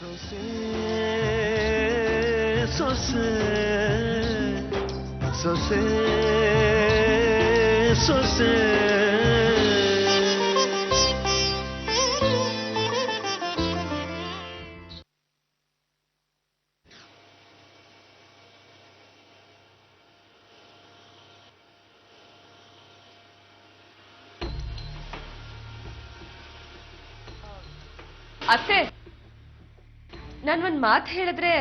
ಸೊಸೆ ಸೊಸೆ ಸೊಸೆ ಸೊಸೆ ಅತ್ತೆ, ನಾನೊಂದ್ ಮಾತು ಹೇಳಿದ್ರೆ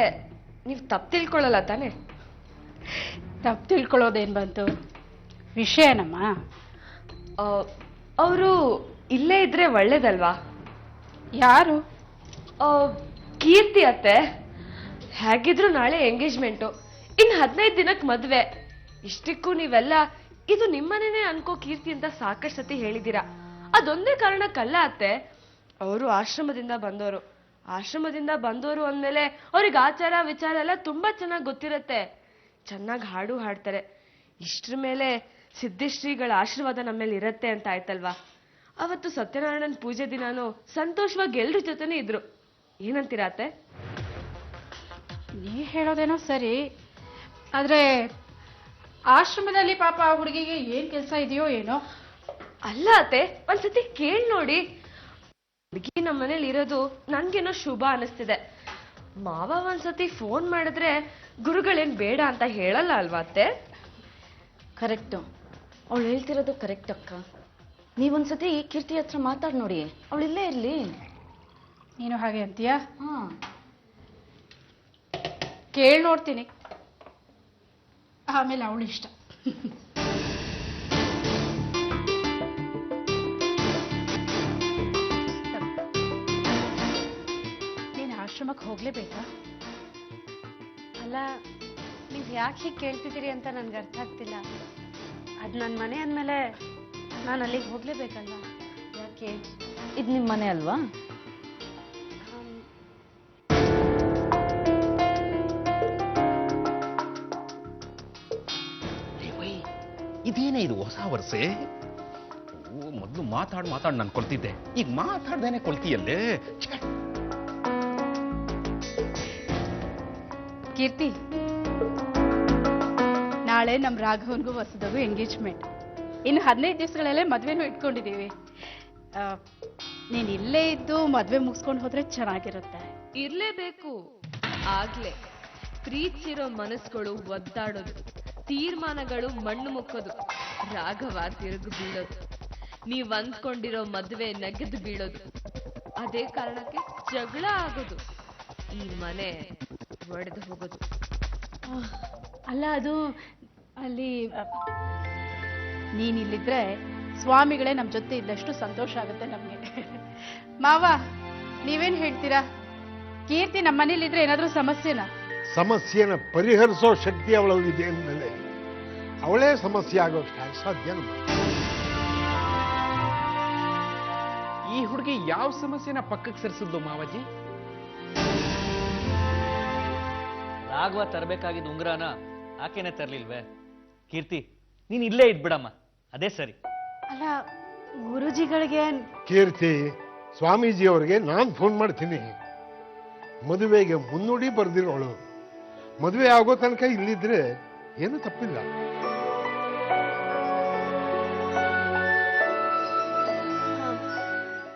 ನೀವು ತಪ್ಪು ತಿಳ್ಕೊಳ್ಳಲ್ಲ ತಾನೆ? ತಪ್ಪು ತಿಳ್ಕೊಳ್ಳೋದೇನು ಬಂತು? ವಿಷಯನಮ್ಮ. ಅವರು ಇಲ್ಲೇ ಇದ್ರೆ ಒಳ್ಳೇದಲ್ವಾ? ಯಾರು? ಕೀರ್ತಿ ಅತ್ತೆ. ಹೇಗಿದ್ರು ನಾಳೆ ಎಂಗೇಜ್ಮೆಂಟು, ಇನ್ನು 15 ದಿನಕ್ಕೆ ಮದ್ವೆ. ಇಷ್ಟಕ್ಕೂ ನೀವೆಲ್ಲ ಇದು ನಿಮ್ಮನೇನೆ ಅನ್ಕೋ ಕೀರ್ತಿ ಅಂತ ಸಾಕಷ್ಟು ಸತಿ ಹೇಳಿದ್ದೀರಾ. ಅದೊಂದೇ ಕಾರಣಕ್ಕಲ್ಲ ಅತ್ತೆ. ಅವರು ಆಶ್ರಮದಿಂದ ಬಂದವರು ಅಂದ್ಮೇಲೆ ಅವ್ರಿಗೆ ಆಚಾರ ವಿಚಾರ ಎಲ್ಲ ತುಂಬಾ ಚೆನ್ನಾಗಿ ಗೊತ್ತಿರತ್ತೆ. ಚೆನ್ನಾಗಿ ಹಾಡು ಹಾಡ್ತಾರೆ. ಇಷ್ಟ್ರ ಮೇಲೆ ಸಿದ್ಧಿಶ್ರೀಗಳ ಆಶೀರ್ವಾದ ನಮ್ಮ ಮೇಲೆ ಇರತ್ತೆ ಅಂತ ಆಯ್ತಲ್ವಾ? ಅವತ್ತು ಸತ್ಯನಾರಾಯಣನ್ ಪೂಜೆ ದಿನಾನು ಸಂತೋಷವಾಗಿ ಎಲ್ರ ಜೊತೆನೇ ಇದ್ರು. ಏನಂತೀರಾ ಅತ್ತೆ? ನೀ ಹೇಳೋದೇನೋ ಸರಿ, ಆದ್ರೆ ಆಶ್ರಮದಲ್ಲಿ ಪಾಪ ಆ ಹುಡುಗಿಗೆ ಏನ್ ಕೆಲಸ ಇದೆಯೋ ಏನೋ. ಅಲ್ಲ ಅತ್ತೆ, ಒಂದ್ಸತಿ ಕೇಳಿ ನೋಡಿ. ಹುಡುಗಿ ನಮ್ಮ ಮನೇಲಿ ಇರೋದು ನನ್ಗೇನೋ ಶುಭ ಅನಿಸ್ತಿದೆ. ಮಾವ ಒಂದ್ಸತಿ ಫೋನ್ ಮಾಡಿದ್ರೆ ಗುರುಗಳೇನ್ ಬೇಡ ಅಂತ ಹೇಳಲ್ಲ ಅಲ್ವಾ ಅತ್ತೆ? ಕರೆಕ್ಟು, ಅವಳು ಹೇಳ್ತಿರೋದು ಕರೆಕ್ಟ್ ಅಕ್ಕ. ನೀವೊಂದ್ಸತಿ ಕೀರ್ತಿ ಹತ್ರ ಮಾತಾಡಿ ನೋಡಿ, ಅವಳಿಲ್ಲೇ ಇರ್ಲಿ. ನೀನು ಹಾಗೆ ಅಂತೀಯಾ? ಹಾ, ಕೇಳಿ ನೋಡ್ತೀನಿ, ಆಮೇಲೆ ಅವಳು ಇಷ್ಟ. ನೀನು ಆಶ್ರಮಕ್ಕೆ ಹೋಗ್ಲೇಬೇಕಾ? ಅಲ್ಲ, ನೀವು ಯಾಕೆ ಹೀಗೆ ಕೇಳ್ತಿದ್ದೀರಿ ಅಂತ ನನ್ಗೆ ಅರ್ಥ ಆಗ್ತಿಲ್ಲ. ಅದು ನನ್ನ ಮನೆ ಅಂದಮೇಲೆ ನಾನು ಅಲ್ಲಿಗೆ ಹೋಗ್ಲೇಬೇಕಲ್ವಾ? ಯಾಕೆ? ಇದು ನಿಮ್ಮ ಮನೆ ಅಲ್ವಾ? ಇದೇನೇ ಇದು ಹೊಸ ವರ್ಷೆ? ಮೊದಲು ಮಾತಾಡ್ ನಾನು ಕೊಲ್ತಿದ್ದೆ, ಈಗ ಮಾತಾಡ್ದೇನೆ ಕೊಲ್ತಿಯಲ್ಲೇ. ಕೀರ್ತಿ, ನಾಳೆ ನಮ್ಮ ರಾಘವನ್ಗೂ ವಸುದಗೂ ಎಂಗೇಜ್ಮೆಂಟ್. ಇನ್ನು 15 ದಿವಸಗಳಲ್ಲೇ ಮದ್ವೆನೂ ಇಟ್ಕೊಂಡಿದ್ದೀವಿ. ನೀನ್ ಇಲ್ಲೇ ಇದ್ದು ಮದ್ವೆ ಮುಗಿಸ್ಕೊಂಡು ಹೋದ್ರೆ ಚೆನ್ನಾಗಿರುತ್ತೆ. ಇರ್ಲೇಬೇಕು. ಆಗ್ಲೇ ಪ್ರೀತಿಸಿರೋ ಮನಸ್ಸುಗಳು ಒದ್ದಾಡೋದು, ತೀರ್ಮಾನಗಳು ಮಣ್ಣು ಮುಕ್ಕೋದು, ರಾಘವ ತಿರುಗು ಬೀಳೋದು, ನೀವ್ ಅಂದ್ಕೊಂಡಿರೋ ಮದ್ವೆ ನೆಗೆದು ಬೀಳೋದು, ಅದೇ ಕಾರಣಕ್ಕೆ ಜಗಳ ಆಗೋದು, ಈ ಮನೆ ಒಡೆದು ಹೋಗೋದು. ಅಲ್ಲ, ಅದು ಅಲ್ಲಿ ನೀನಿಲ್ಲಿದ್ರೆ ಸ್ವಾಮಿಗಳೇ ನಮ್ಮ ಜೊತೆ ಇದ್ದಷ್ಟು ಸಂತೋಷ ಆಗುತ್ತೆ ನಮ್ಗೆ. ಮಾವ, ನೀವೇನ್ ಹೇಳ್ತೀರಾ? ಕೀರ್ತಿ ನಮ್ಮ ಮನೇಲಿದ್ರೆ ಏನಾದ್ರೂ ಸಮಸ್ಯೆನಾ? ಸಮಸ್ಯೆನ ಪರಿಹರಿಸೋ ಶಕ್ತಿ ಅವಳಲ್ಲಿದೆ ಅಂದಮೇಲೆ ಅವಳೇ ಸಮಸ್ಯೆ ಆಗೋಕ್ಕೆ ಸಾಧ್ಯ. ಈ ಹುಡುಗಿ ಯಾವ ಸಮಸ್ಯೆನ ಪಕ್ಕಕ್ಕೆ ಸರಿಸಿದ್ಲು ಮಾವಾಜಿ? ರಾಘವ ತರಬೇಕಾಗಿದ್ದ ಉಂಗ್ರಾನ ಆಕೆನೆ ತರ್ಲಿಲ್ವೇ? ಕೀರ್ತಿ, ನೀನ್ ಇಲ್ಲೇ ಇದ್ಬಿಡಮ್ಮ, ಅದೇ ಸರಿ. ಅಲ್ಲ, ಗುರುಜಿಗಳಿಗೆ ಕೀರ್ತಿ, ಸ್ವಾಮೀಜಿ ಅವರಿಗೆ ನಾನು ಫೋನ್ ಮಾಡ್ತೀನಿ. ಮದುವೆಗೆ ಮುನ್ನುಡಿ ಬರ್ದಿರೋಳು, ಮದುವೆ ಆಗೋ ತನಕ ಇಲ್ಲಿದ್ರೆ ಏನು ತಪ್ಪಿಲ್ಲ.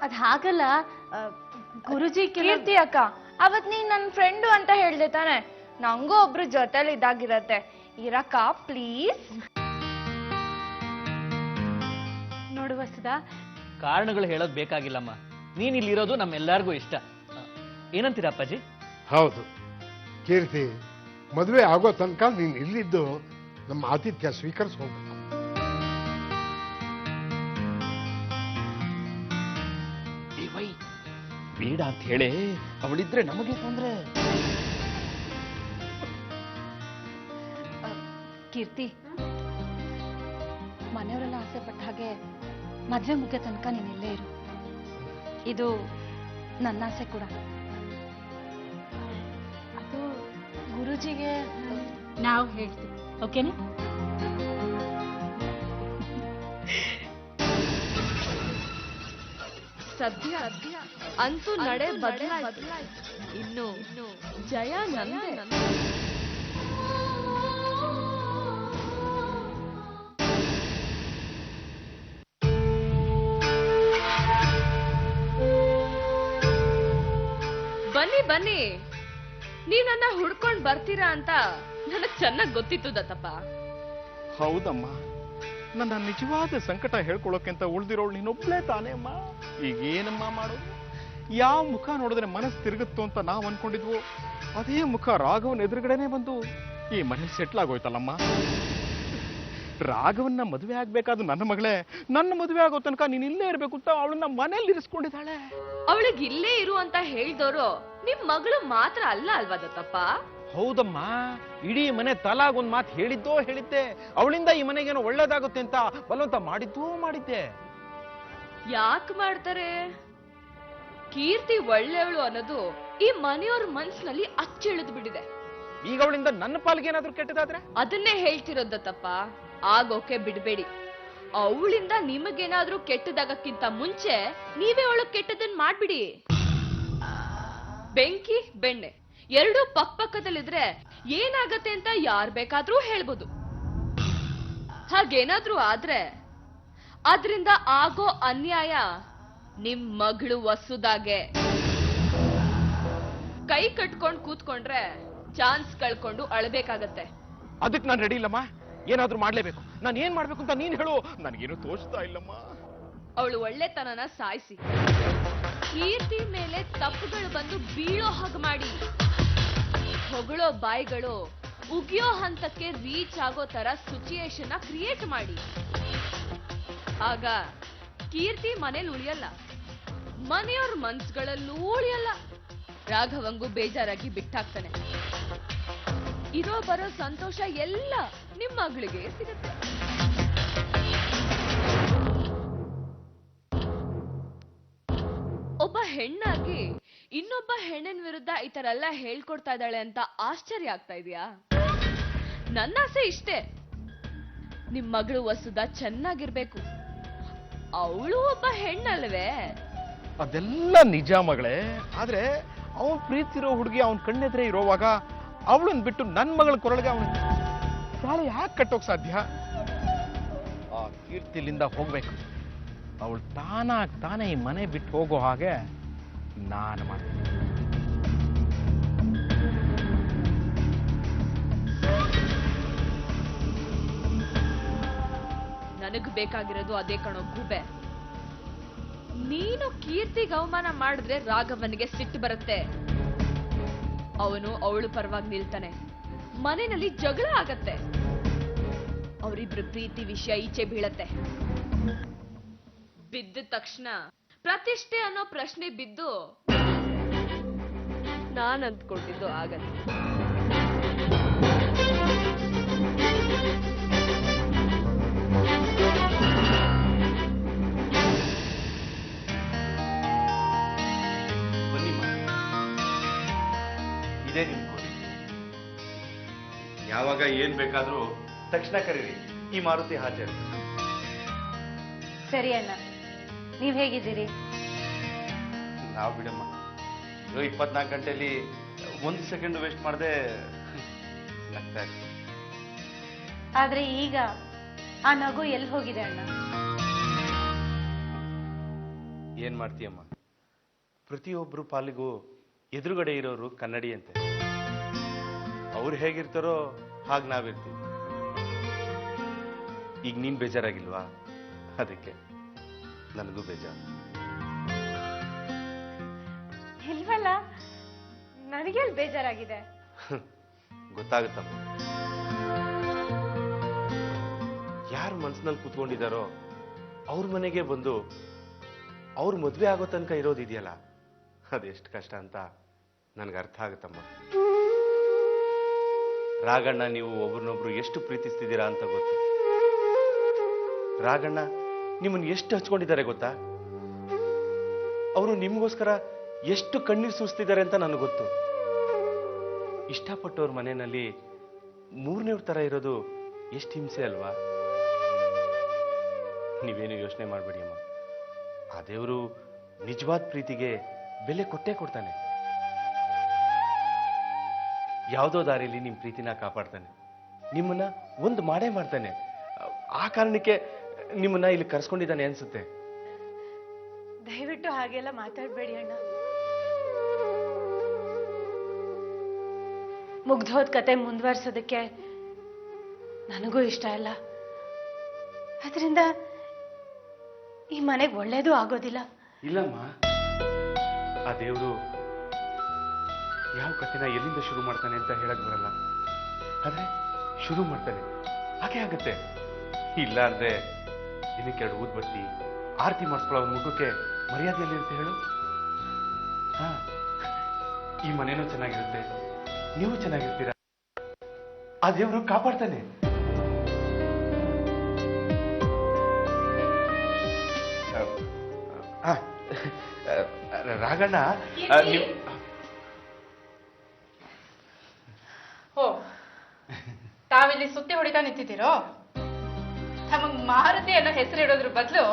ಅದ್ ಹಾಗಲ್ಲ ಗುರುಜಿ. ಕೀರ್ತಿ ಅಕ್ಕ, ಅವತ್ ನೀನ್ ನನ್ನ ಫ್ರೆಂಡು ಅಂತ ಹೇಳ್ದೆ ತಾನೆ? ನಂಗೂ ಒಬ್ರು ಜೊತೆಲಿ ಇದಾಗಿರತ್ತೆ, ಇರಕ್ಕ ಪ್ಲೀಸ್. ನೋಡು ವಸುದಾ, ಕಾರಣಗಳು ಹೇಳೋದ್ ಬೇಕಾಗಿಲ್ಲಮ್ಮ. ನೀನ್ ಇಲ್ಲಿರೋದು ನಮ್ಮೆಲ್ಲರಿಗೂ ಇಷ್ಟ. ಏನಂತೀರಾ ಅಪ್ಪಾಜಿ? ಹೌದು ಕೀರ್ತಿ, ಮದುವೆ ಆಗೋ ತನಕ ನೀನು ಇಲ್ಲಿದ್ದು ನಮ್ಮ ಆತಿಥ್ಯ ಸ್ವೀಕರಿಸಿ ಹೋಗ್ಬೇಕು. ಬೇಡ ಅಂತ ಹೇಳಿ, ಅವಳಿದ್ರೆ ನಮಗೆ ತೊಂದ್ರೆ. ಕೀರ್ತಿ, ಮನೆಯವರೆಲ್ಲ ಆಸೆ ಪಟ್ಟ ಹಾಗೆ ಮದ್ವೆ ಮುಗಿಯೋ ತನಕ ನೀನು ಇಲ್ಲೇ ಇರು. ಇದು ನನ್ನ ಆಸೆ ಕೂಡ. ಅದು ಗುರುಜಿಗೆ ನಾವು ಹೇಳ್ತೀವಿ, ಓಕೆನಾ? ಸದ್ಯ ಅಂತೂ ನಡೆ ಬದಲಾಯಿತು. ಇನ್ನು ಜಯ ನಂದೆ. ಬನ್ನಿ ಬನ್ನಿ, ನೀವ್ ನನ್ನ ಹುಡ್ಕೊಂಡ್ ಬರ್ತೀರಾ ಅಂತ ನನಗ್ ಚೆನ್ನಾಗ್ ಗೊತ್ತಿತ್ತು ದತ್ತಪ್ಪ. ಹೌದಮ್ಮ, ನನ್ನ ನಿಜವಾದ ಸಂಕಟ ಹೇಳ್ಕೊಳ್ಳೋಕೆಂತ ಉಳ್ದಿರೋಳು ನೀನೊಬ್ಳೇ ತಾನೇ ಅಮ್ಮ. ಈಗ ಏನಮ್ಮ ಮಾಡೋದು? ಯಾವ ಮುಖ ನೋಡಿದ್ರೆ ಮನಸ್ಸು ತಿರುಗುತ್ತೋ ಅಂತ ನಾವು ಅನ್ಕೊಂಡಿದ್ವು, ಅದೇ ಮುಖ ರಾಘವನ್ ಎದುರುಗಡೆನೆ ಬಂದು ಈ ಮನೇಲಿ ಸೆಟ್ಲ್ ಆಗೋಯ್ತಲ್ಲಮ್ಮ. ರಾಘವನ್ನ ಮದುವೆ ಆಗ್ಬೇಕಾದ್ರು ನನ್ನ ಮಗಳೇ, ನನ್ನ ಮದುವೆ ಆಗೋ ತನಕ ನೀನ್ ಇಲ್ಲೇ ಇರ್ಬೇಕು ಅಂತ ಅವಳನ್ನ ಮನೇಲಿ ಇರಿಸ್ಕೊಂಡಿದ್ದಾಳೆ. ಅವಳಿಗೆ ಇಲ್ಲೇ ಇರು ಅಂತ ಹೇಳ್ದೋರು ನಿಮ್ ಮಗಳು ಮಾತ್ರ ಅಲ್ಲ ಅಲ್ವಾ ದತ್ತಪ್ಪ? ಹೌದಮ್ಮ, ಇಡೀ ಮನೆ ತಲಾಗೊಂದ್ ಮಾತು ಹೇಳಿದ್ದೆ. ಅವಳಿಂದ ಈ ಮನೆಗೇನೋ ಒಳ್ಳೇದಾಗುತ್ತೆ ಅಂತ ಬಲವಂತ ಮಾಡಿದ್ದೆ. ಯಾಕೆ ಮಾಡ್ತಾರೆ? ಕೀರ್ತಿ ಒಳ್ಳೆಯವಳು ಅನ್ನೋದು ಈ ಮನೆಯವ್ರ ಮನ್ಸಿನಲ್ಲಿ ಅಚ್ಚಿಳಿದು ಬಿಟ್ಟಿದೆ. ಈಗ ಅವಳಿಂದ ನನ್ನ ಪಾಲಿಗೆ ಏನಾದ್ರೂ ಕೆಟ್ಟದಾದ್ರೆ? ಅದನ್ನೇ ಹೇಳ್ತಿರೋದತ್ತಪ್ಪ, ಆಗೋಕೆ ಬಿಡ್ಬೇಡಿ. ಅವಳಿಂದ ನಿಮಗೇನಾದ್ರೂ ಕೆಟ್ಟದಾಗಕ್ಕಿಂತ ಮುಂಚೆ ನೀವೇ ಅವಳಗ್ ಕೆಟ್ಟದನ್ ಮಾಡ್ಬಿಡಿ. ಬೆಂಕಿ ಬೆಣ್ಣೆ ಎರಡೂ ಪಕ್ಕದಲ್ಲಿದ್ರೆ ಏನಾಗತ್ತೆ ಅಂತ ಯಾರ್ ಬೇಕಾದ್ರೂ ಹೇಳ್ಬೋದು. ಹಾಗೇನಾದ್ರೂ ಆದ್ರೆ ಅದ್ರಿಂದ ಆಗೋ ಅನ್ಯಾಯ ನಿಮ್ ಮಗಳು ವಸುದಾಗೆ. ಕೈ ಕಟ್ಕೊಂಡ್ ಕೂತ್ಕೊಂಡ್ರೆ ಚಾನ್ಸ್ ಕಳ್ಕೊಂಡು ಅಳ್ಬೇಕಾಗತ್ತೆ. ಅದಕ್ಕೆ ನಾನು ರೆಡಿ ಇಲ್ಲಮ್ಮ. ಏನಾದ್ರೂ ಮಾಡ್ಲೇಬೇಕು. ನಾನು ಏನ್ ಮಾಡ್ಬೇಕು ಅಂತ ನೀನ್ ಹೇಳು, ನನಗೇನು ತೋಚ್ತಾ ಇಲ್ಲಮ್ಮ. ಅವಳು ಒಳ್ಳೆತನನ ಸಾಯಿಸಿ ಕೀರ್ತಿ ಮೇಲೆ ತಪ್ಪುಗಳು ಬಂದು ಬೀಳೋ ಹಾಗೆ ಮಾಡಿ, ಹೊಗಳೋ ಬಾಯಿಗಳು ಉಗಿಯೋ ಹಂತಕ್ಕೆ ರೀಚ್ ಆಗೋ ತರ ಸಿಚುಯೇಷನ್ ಕ್ರಿಯೇಟ್ ಮಾಡಿ. ಆಗ ಕೀರ್ತಿ ಮನೇಲಿ ಉಳಿಯಲ್ಲ, ಮನೆಯವ್ರ ಮನ್ಸುಗಳಲ್ಲೂ ಉಳಿಯಲ್ಲ. ರಾಘವಂಗೂ ಬೇಜಾರಾಗಿ ಬಿಟ್ಟಾಗ್ತಾನೆ. ಇರೋ ಬರೋ ಸಂತೋಷ ಎಲ್ಲ ನಿಮ್ಮ ಮಗಳಿಗೆ ಸಿಗುತ್ತೆ. ಒಬ್ಬ ಹೆಣ್ಣಾಗಿ ಇನ್ನೊಬ್ಬ ಹೆಣ್ಣಿನ ವಿರುದ್ಧ ಈ ತರ ಎಲ್ಲ ಹೇಳ್ಕೊಡ್ತಾ ಇದ್ದಾಳೆ ಅಂತ ಆಶ್ಚರ್ಯ ಆಗ್ತಾ ಇದೆಯಾ? ನನ್ನ ಆಸೆ ಇಷ್ಟೇ, ನಿಮ್ ಮಗಳು ವಸುದ ಚೆನ್ನಾಗಿರ್ಬೇಕು. ಅವಳು ಒಬ್ಬ ಹೆಣ್ಣಲ್ವೇ? ಅದೆಲ್ಲ ನಿಜ ಮಗಳೇ. ಆದ್ರೆ ಅವನ್ ಪ್ರೀತಿರೋ ಹುಡುಗಿ ಅವನ್ ಕಣ್ಣೆದ್ರೆ ಇರೋವಾಗ ಅವಳನ್ ಬಿಟ್ಟು ನನ್ ಮಗಳ ಕೊರಳಿಗೆ ಅವನ ತಾಳಿ ಯಾಕೆ ಕಟ್ಟೋಕ್ ಸಾಧ್ಯ? ಆ ಕೀರ್ತಿಲಿಂದ ಹೋಗ್ಬೇಕು. ಅವಳು ತಾನೇ ಈ ಮನೆ ಬಿಟ್ಟು ಹೋಗೋ ಹಾಗೆ ನಾನು ಮಾಡ್ತೀನಿ. ನನಗ್ ಬೇಕಾಗಿರೋದು ಅದೇ ಕಣೋ ಗೂಬೆ. ನೀನು ಕೀರ್ತಿಗೆ ಅವಮಾನ ಮಾಡಿದ್ರೆ ರಾಘವನಿಗೆ ಸಿಟ್ಟು ಬರುತ್ತೆ. ಅವನು ಅವಳು ಪರವಾಗಿ ನಿಲ್ತಾನೆ, ಮನೆಯಲ್ಲಿ ಜಗಳ ಆಗತ್ತೆ, ಅವರಿಬ್ರು ಪ್ರೀತಿ ವಿಷಯ ಈಚೆ ಬೀಳತ್ತೆ. ಬಿದ್ದ ತಕ್ಷಣ ಪ್ರತಿಷ್ಠೆ ಅನ್ನೋ ಪ್ರಶ್ನೆ ಬಿದ್ದು ನಾನ್ ಅಂದ್ಕೊಂಡಿದ್ದು ಆಗತ್ತೆ. ಇದೇ ನಿಮ್ ಕೋರಿ. ಯಾವಾಗ ಏನ್ ಬೇಕಾದ್ರೂ ತಕ್ಷಣ ಕರೀರಿ, ಈ ಮಾರುತಿ ಹಾಜರು. ಸರಿ ಅಣ್ಣ, ನೀವ್ ಹೇಗಿದ್ದೀರಿ? ನಾವು ಬಿಡಮ್ಮ, 24 ಗಂಟೆಯಲ್ಲಿ 1 ಸೆಕೆಂಡ್ ವೇಸ್ಟ್ ಮಾಡದೆ ನಗ್ತಾ ಇರ್ತೀವಿ. ಆದ್ರೆ ಈಗ ಆ ನಗು ಎಲ್ಲಿ ಹೋಗಿದೆ ಅಣ್ಣ? ಏನ್ ಮಾಡ್ತೀಯಮ್ಮ, ಪ್ರತಿಯೊಬ್ರು ಪಾಲಿಗೂ ಎದುರುಗಡೆ ಇರೋರು ಕನ್ನಡಿ ಅಂತೆ. ಅವ್ರು ಹೇಗಿರ್ತಾರೋ ಹಾಗೆ ನಾವಿರ್ತೀವಿ. ಈಗ ನೀನ್ ಬೇಜಾರಾಗಿಲ್ವಾ? ಅದಕ್ಕೆ ನನಗೂ ಬೇಜಾರು. ಇಲ್ವಲ್ಲ, ನನಗೆಲ್ಲಿ ಬೇಜಾರಾಗಿದೆ? ಗೊತ್ತಾಗುತ್ತಮ್ಮ, ಯಾರು ಮನ್ಸಿನಲ್ಲಿ ಕೂತ್ಕೊಂಡಿದ್ದಾರೋ ಅವ್ರ ಮನೆಗೆ ಬಂದು ಅವ್ರ ಮದ್ವೆ ಆಗೋ ತನಕ ಇರೋದಿದೆಯಲ್ಲ, ಅದೆಷ್ಟು ಕಷ್ಟ ಅಂತ ನನ್ಗೆ ಅರ್ಥ ಆಗುತ್ತಮ್ಮ. ರಾಘಣ್ಣ ನೀವು ಒಬ್ರನ್ನೊಬ್ರು ಎಷ್ಟು ಪ್ರೀತಿಸ್ತಿದ್ದೀರಾ ಅಂತ ಗೊತ್ತು. ರಾಘಣ್ಣ ನಿಮ್ಮನ್ನು ಎಷ್ಟು ಹಚ್ಕೊಂಡಿದ್ದಾರೆ ಗೊತ್ತಾ? ಅವರು ನಿಮ್ಗೋಸ್ಕರ ಎಷ್ಟು ಕಣ್ಣೀರು ಸುರಿಸ್ತಿದ್ದಾರೆ ಅಂತ ನನಗೆ ಗೊತ್ತು. ಇಷ್ಟಪಟ್ಟವ್ರ ಮನೆಯಲ್ಲಿ 3ನೇವ್ರ ತರ ಇರೋದು ಎಷ್ಟು ಹಿಂಸೆ ಅಲ್ವಾ? ನೀವೇನು ಯೋಚನೆ ಮಾಡ್ಬೇಡಿ ಅಮ್ಮ, ಆ ದೇವರು ನಿಜವಾದ ಪ್ರೀತಿಗೆ ಬೆಲೆ ಕೊಟ್ಟೇ ಕೊಡ್ತಾನೆ. ಯಾವುದೋ ದಾರಿಯಲ್ಲಿ ನಿಮ್ಮ ಪ್ರೀತಿನ ಕಾಪಾಡ್ತಾನೆ, ನಿಮ್ಮನ್ನ ಒಂದು ಮಾಡೇ ಮಾಡ್ತಾನೆ. ಆ ಕಾರಣಕ್ಕೆ ನಿಮ್ಮನ್ನ ಇಲ್ಲಿ ಕರ್ಸ್ಕೊಂಡಿದ್ದಾನೆ ಅನ್ಸುತ್ತೆ. ದಯವಿಟ್ಟು ಹಾಗೆಲ್ಲ ಮಾತಾಡ್ಬೇಡಿ ಅಣ್ಣ. ಮುಗ್ದೋದ್ ಕತೆ ಮುಂದುವರ್ಸೋದಕ್ಕೆ ನನಗೂ ಇಷ್ಟ ಇಲ್ಲ. ಅದರಿಂದ ಈ ಮನೆಗೆ ಒಳ್ಳೇದು ಆಗೋದಿಲ್ಲ. ಇಲ್ಲಮ್ಮ, ಆ ದೇವರು ಯಾವ ಕಥೆನ ಎಲ್ಲಿಂದ ಶುರು ಮಾಡ್ತಾನೆ ಅಂತ ಹೇಳಕ್ ಬರಲ್ಲ. ಆದ್ರೆ ಶುರು ಮಾಡ್ತಾನೆ, ಹಾಗೆ ಆಗುತ್ತೆ. ಇಲ್ಲ ಅಂದ್ರೆ ದಿನಕ್ಕೆ 2 ಊದ್ಬತ್ತಿ ಆರತಿ ಮಾಡಿಸ್ಕೊಳ್ಳೋ ಅವ್ರ ಮುಖಕ್ಕೆ ಮರ್ಯಾದೆಯಲ್ಲಿರುತ್ತೆ ಹೇಳು. ಹಾ, ಈ ಮನೇನೂ ಚೆನ್ನಾಗಿರುತ್ತೆ, ನೀವು ಚೆನ್ನಾಗಿರ್ತೀರ. ಆ ದೇವರು ಕಾಪಾಡ್ತಾನೆ. ರಾಘಣ್ಣ, ಓ, ತಾವಿಲ್ಲಿ ಸುತ್ತಿ ಹೊಡಿತಾ ನಿಂತಿದ್ದೀರೋ? ತಮಗ್ ಮಾರುತಿ ಅನ್ನೋ ಹೆಸರು ಇಡೋದ್ರ ಬದಲು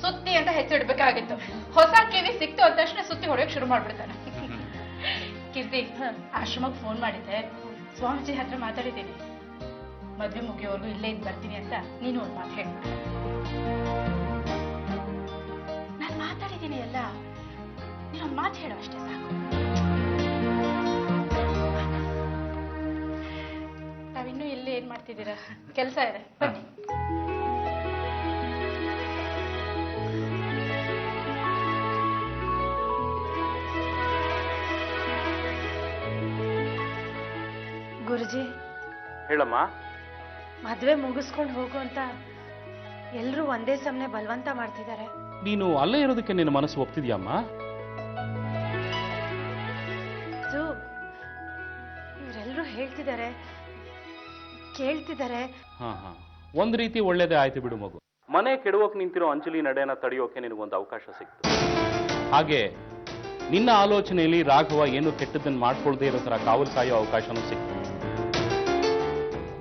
ಸುತ್ತಿ ಅಂತ ಹೆಸರಿಡ್ಬೇಕಾಗಿತ್ತು. ಹೊಸ ಕಿವಿ ಸಿಕ್ತು ಅಂದ ತಕ್ಷಣ ಸುತ್ತಿ ಹೊಡೆಯಕ್ ಶುರು ಮಾಡ್ಬಿಡ್ತಾನೆ. ಕೀರ್ತಿ, ಆಶ್ರಮಕ್ಕೆ ಫೋನ್ ಮಾಡಿದ್ದೆ, ಸ್ವಾಮೀಜಿ ಹತ್ರ ಮಾತಾಡಿದ್ದೀನಿ. ಮದ್ವೆ ಮುಗಿಯೋವರೆಗೂ ಇಲ್ಲೇ ಇದ್ದು ಬರ್ತೀನಿ ಅಂತ ನೀನು ಒಂದು ಮಾತು ಹೇಳ್ಬಿಡು. ನಾನು ಮಾತಾಡಿದ್ದೀನಿ ಎಲ್ಲ, ನೀನೊಂದು ಮಾತು ಹೇಳೋ ಅಷ್ಟೇ ಸಾಕು. ನಾವಿನ್ನೂ ಇಲ್ಲೇ ಏನ್ ಮಾಡ್ತಿದ್ದೀರಾ? ಕೆಲಸ ಇದೆ, ಬನ್ನಿ. ಗುರುಜಿ, ಹೇಳಮ್ಮ. ಮದ್ವೆ ಮುಗಿಸ್ಕೊಂಡು ಹೋಗು ಅಂತ ಎಲ್ರೂ ಒಂದೇ ಸಮನೆ ಬಲವಂತ ಮಾಡ್ತಿದ್ದಾರೆ. ನೀನು ಅಲ್ಲೇ ಇರೋದಕ್ಕೆ ನಿನ್ನ ಮನಸ್ಸು ಒಪ್ತಿದ್ಯಮ್ಮ? ಇವರೆಲ್ಲರೂ ಹೇಳ್ತಿದ್ದಾರೆ, ಕೇಳ್ತಿದ್ದಾರೆ. ಹಾ, ಒಂದ್ ರೀತಿ ಒಳ್ಳೇದೇ ಆಯ್ತು ಬಿಡು ಮಗು. ಮನೆ ಕೆಡವೋಕ್ ನಿಂತಿರೋ ಅಂಜಲಿ ನಡೆಯನ್ನ ತಡೆಯೋಕೆ ನಿನಗೊಂದು ಅವಕಾಶ ಸಿಕ್ತು. ಹಾಗೆ ನಿನ್ನ ಆಲೋಚನೆಯಲ್ಲಿ ರಾಘವ ಏನು ಕೆಟ್ಟದ್ದನ್ನು ಮಾಡ್ಕೊಳ್ದೇ ಇರೋ ತರ ಕಾವಲು ಕಾಯೋ ಅವಕಾಶನೂ ಸಿಕ್ತು.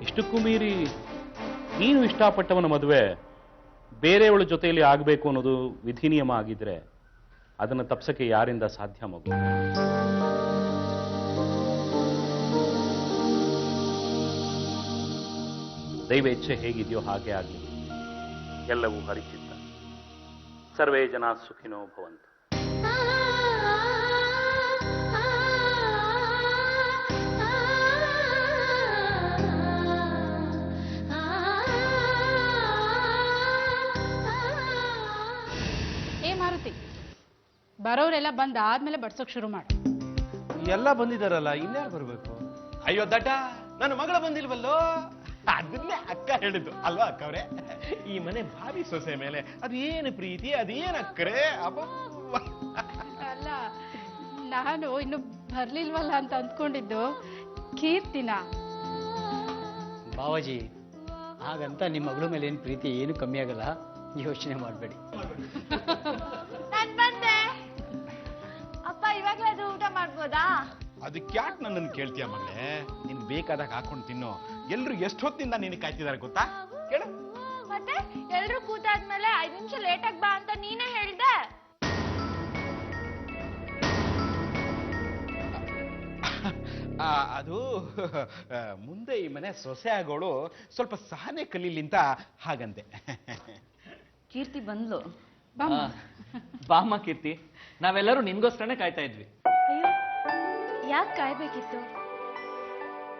ಇಷ್ಟಕ್ಕೂ ಮೀರಿ ನೀನು ಇಷ್ಟಪಟ್ಟವನ ಮದುವೆ ಬೇರೆಯವಳ ಜೊತೆಯಲ್ಲಿ ಆಗಬೇಕು ಅನ್ನೋದು ವಿಧಿ ನಿಯಮ ಆಗಿದ್ರೆ ಅದನ್ನು ತಪ್ಸಕ್ಕೆ ಯಾರಿಂದ ಸಾಧ್ಯ ಮಗು? ದೈವ ಇಚ್ಛೆ ಹೇಗಿದೆಯೋ ಹಾಗೆ ಆಗಲಿ. ಎಲ್ಲವೂ ಹರಿಚಿತ್ತ. ಸರ್ವೇ ಜನ ಸುಖಿನೋ ಭವಂತು. ಮಾರುತಿ, ಬರೋರೆಲ್ಲ ಬಂದ ಆದ್ಮೇಲೆ ಬಡ್ಸೋಕ್ ಶುರು ಮಾಡು. ಎಲ್ಲ ಬಂದಿದಾರಲ್ಲ, ಇನ್ಯಾರು ಬರ್ಬೇಕು? ಅಯ್ಯೋ ದಡ್ಡ, ನನ್ನ ಮಗಳ ಬಂದಿಲ್ವಲ್ಲೋ? ಅದನ್ನೇ ಅಕ್ಕ ಹೇಳಿದ್ದು ಅಲ್ವಾ ಅಕ್ಕ ಅವ್ರೆ? ಈ ಮನೆ ಭಾವಿ ಸೊಸೆ ಮೇಲೆ ಅದೇನು ಪ್ರೀತಿ, ಅದೇನು ಅಕ್ಕರೆ. ಅಲ್ಲ, ನಾನು ಇನ್ನು ಬರ್ಲಿಲ್ವಲ್ಲ ಅಂತ ಅಂದ್ಕೊಂಡಿದ್ದು ಕೀರ್ತಿನ. ಬಾವಾಜಿ, ಹಾಗಂತ ನಿಮ್ಮ ಮಗಳ ಮೇಲೆ ಏನು ಪ್ರೀತಿ ಏನು ಕಮ್ಮಿ ಆಗಲ್ಲ, ಯೋಚನೆ ಮಾಡಬೇಡಿ. ಬಂದೆ ಅಪ್ಪ, ಇವಾಗ್ಲೇ ಅದು ಊಟ ಮಾಡ್ಬೋದಾ? ಅದಕ್ಕೆ ಯಾಕೆ ನನ್ನನ್ನು ಕೇಳ್ತೀಯ ಮಗಳೇ? ನಿನ್ ಬೇಕಾದಾಗ ಹಾಕೊಂಡು ತಿನ್ನು. ಎಲ್ರು ಎಷ್ಟೊತ್ತಿಂದ ನಿನಗೆ ಕಾಯ್ತಿದ್ದಾರೆ ಗೊತ್ತಾ? ಕೇಳು. ಮತ್ತೆ ಎಲ್ರು ಕೂತಾದ್ಮೇಲೆ 5 ನಿಮಿಷ ಲೇಟಾಗಿ ಬಾ ಅಂತ ನೀನೇ ಹೇಳ್ದೆ. ಅದು ಮುಂದೆ ಈ ಮನೆ ಸೊಸೆ ಆಗೋಳು ಸ್ವಲ್ಪ ಸಹನೆ ಕಲೀಲಿಂತ ಹಾಗಂದೆ. ಕೀರ್ತಿ ಬಂದ್ಲು. ಬಾಮ್ಮ ಕೀರ್ತಿ, ನಾವೆಲ್ಲರೂ ನಿನ್ಗೋಸ್ಕರನೇ ಕಾಯ್ತಾ ಇದ್ವಿ. ಅಯ್ಯೋ, ಯಾಕೆ ಕಾಯ್ಬೇಕಿತ್ತು?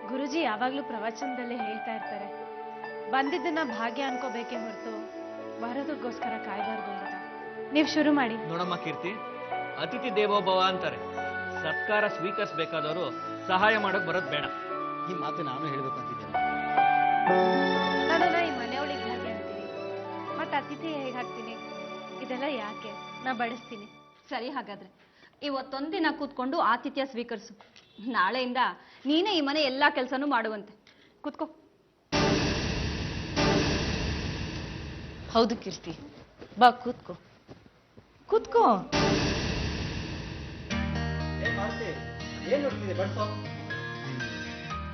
ಗುರುಜಿ ಯಾವಾಗ್ಲೂ ಪ್ರವಚನದಲ್ಲೇ ಹೇಳ್ತಾ ಇರ್ತಾರೆ, ಬಂದಿದ್ದನ್ನ ಭಾಗ್ಯ ಅನ್ಕೋಬೇಕೇ ಹೊರತು ಬರೋದಕ್ಕೋಸ್ಕರ ಕಾಯ್ಬಾರ್ದು ಅಂತ. ನೀವು ಶುರು ಮಾಡಿ. ನೋಡಮ್ಮ ಕೀರ್ತಿ, ಅತಿಥಿ ದೇವೋಭವ ಅಂತಾರೆ. ಸತ್ಕಾರ ಸ್ವೀಕರಿಸಬೇಕಾದವರು ಸಹಾಯ ಮಾಡೋಕ್ ಬರೋದು ಬೇಡ. ಈ ಮಾತು ನಾನು ಹೇಳ್ಬೇಕು ಅಂತಿದ್ದೇನೆ. ನನ್ನನ್ನ ಈ ಮನೆಯೊಳಗೆ ಹಾಗೆ ಅಂತೀನಿ, ಮತ್ತೆ ಅತಿಥಿ ಹೇಗೆ ಹಾಕ್ತೀನಿ? ಇದೆಲ್ಲ ಯಾಕೆ? ನಾ ಬಡಿಸ್ತೀನಿ. ಸರಿ, ಹಾಗಾದ್ರೆ ಇವತ್ತೊಂದಿನ ಕೂತ್ಕೊಂಡು ಆತಿಥ್ಯ ಸ್ವೀಕರಿಸು. ನಾಳೆಯಿಂದ ನೀನೇ ಈ ಮನೆ ಎಲ್ಲಾ ಕೆಲಸನೂ ಮಾಡುವಂತೆ. ಕೂತ್ಕೋ. ಹೌದು ಕೀರ್ತಿ, ಬಾ ಕೂತ್ಕೋ. ಕೂತ್ಕೋ.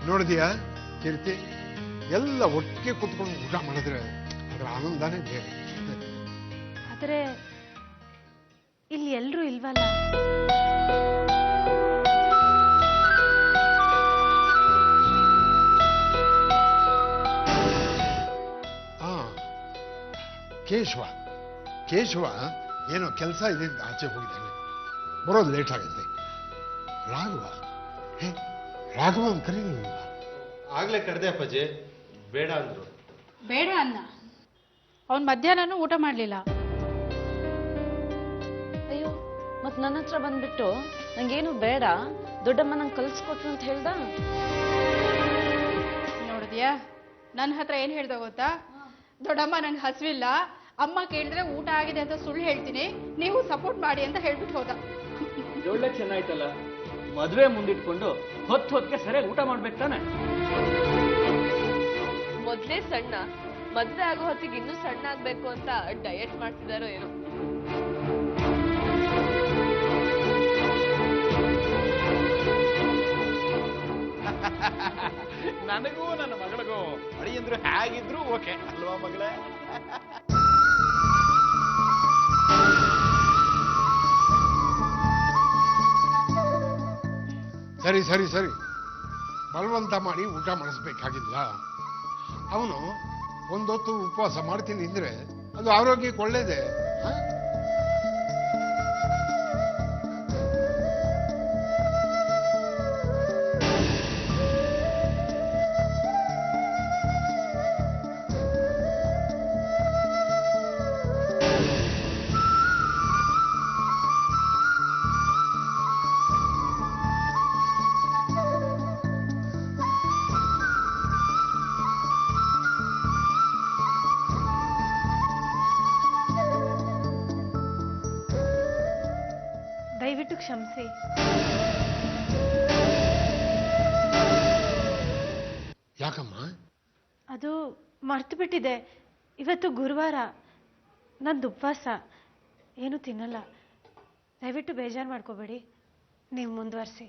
ನೋಡಿದ್ಯಾ ಕೀರ್ತಿ, ಎಲ್ಲ ಒಟ್ಟಿಗೆ ಕೂತ್ಕೊಂಡು ಊಟ ಮಾಡಿದ್ರೆ ಅದರ ಆನಂದನೇ ಬೇರೆ. ಆದ್ರೆ ಇಲ್ಲಿ ಎಲ್ರೂ ಇಲ್ವಲ್ಲ? ಕೇಶವ ಏನೋ ಕೆಲಸ ಇದೆ ಅಂತ ಆಚೆ ಹೋಗಿದ್ದಾನೆ, ಬರೋದು ಲೇಟ್ ಆಗುತ್ತೆ. ರಾಘವ ಕರೀ ನೀವು. ಆಗ್ಲೇ ಕರೆದೆ ಅಪ್ಪಾಜಿ, ಬೇಡ ಅಂದ್ರು. ಬೇಡ ಅನ್ನ. ಅವ್ನು ಮಧ್ಯಾಹ್ನನೂ ಊಟ ಮಾಡ್ಲಿಲ್ಲ. ಅಯ್ಯೋ, ಮತ್ ನನ್ನ ಹತ್ರ ಬಂದ್ಬಿಟ್ಟು ನಂಗೇನು ಬೇಡ, ದೊಡ್ಡಮ್ಮ ನಂಗೆ ಕಲ್ಸ್ಕೊಟ್ರು ಅಂತ ಹೇಳ್ದ. ನೋಡಿದ್ಯಾ, ನನ್ನ ಹತ್ರ ಏನ್ ಹೇಳ್ದ ಗೊತ್ತಾ? ದೊಡ್ಡಮ್ಮ ನಂಗೆ ಹಸಿವಿಲ್ಲ, ಅಮ್ಮ ಕೇಳಿದ್ರೆ ಊಟ ಆಗಿದೆ ಅಂತ ಸುಳ್ಳು ಹೇಳ್ತೀನಿ, ನೀವು ಸಪೋರ್ಟ್ ಮಾಡಿ ಅಂತ ಹೇಳ್ಬಿಟ್ಟು ಹೋದ. ಒಳ್ಳೆ ಚೆನ್ನಾಯ್ತಲ್ಲ, ಮದ್ವೆ ಮುಂದಿಟ್ಕೊಂಡು ಹೊತ್ತಿಗೆ ಸರಿಯಾಗಿ ಊಟ ಮಾಡ್ಬೇಕು ತಾನೆ. ಮೊದ್ಲೇ ಸಣ್ಣ, ಮದ್ವೆ ಆಗೋ ಹೊತ್ತಿಗೆ ಇನ್ನೂ ಸಣ್ಣ ಆಗ್ಬೇಕು ಅಂತ ಡಯಟ್ ಮಾಡ್ತಿದಾರೋ ಏನೋ. ನನಗೂ ನನ್ನ ಮಗಳಿಗೂ ಅಳಿಯಂದ್ರು ಹೇಗಿದ್ರು ಓಕೆ ಅಲ್ವಾ ಮಗಳೇ? ಸರಿ ಸರಿ ಸರಿ, ಬಲವಂತ ಮಾಡಿ ಊಟ ಮಾಡಿಸ್ಬೇಕಾಗಿಲ್ಲ. ಅವನು ಒಂದೊತ್ತು ಉಪವಾಸ ಮಾಡ್ತೀನಿ ಅಂದ್ರೆ ಅದು ಆರೋಗ್ಯಕ್ಕೆ ಒಳ್ಳೇದೇ. ದಯವಿಟ್ಟು ಕ್ಷಮಿಸಿ. ಯಾಕಮ್ಮ? ಅದು ಮರ್ತು ಬಿಟ್ಟಿದೆ. ಇವತ್ತು ಗುರುವಾರ, ನಂದು ಉಪವಾಸ, ಏನು ತಿನ್ನಲ್ಲ. ದಯವಿಟ್ಟು ಬೇಜಾರು ಮಾಡ್ಕೋಬೇಡಿ, ನೀವು ಮುಂದುವರಿಸಿ.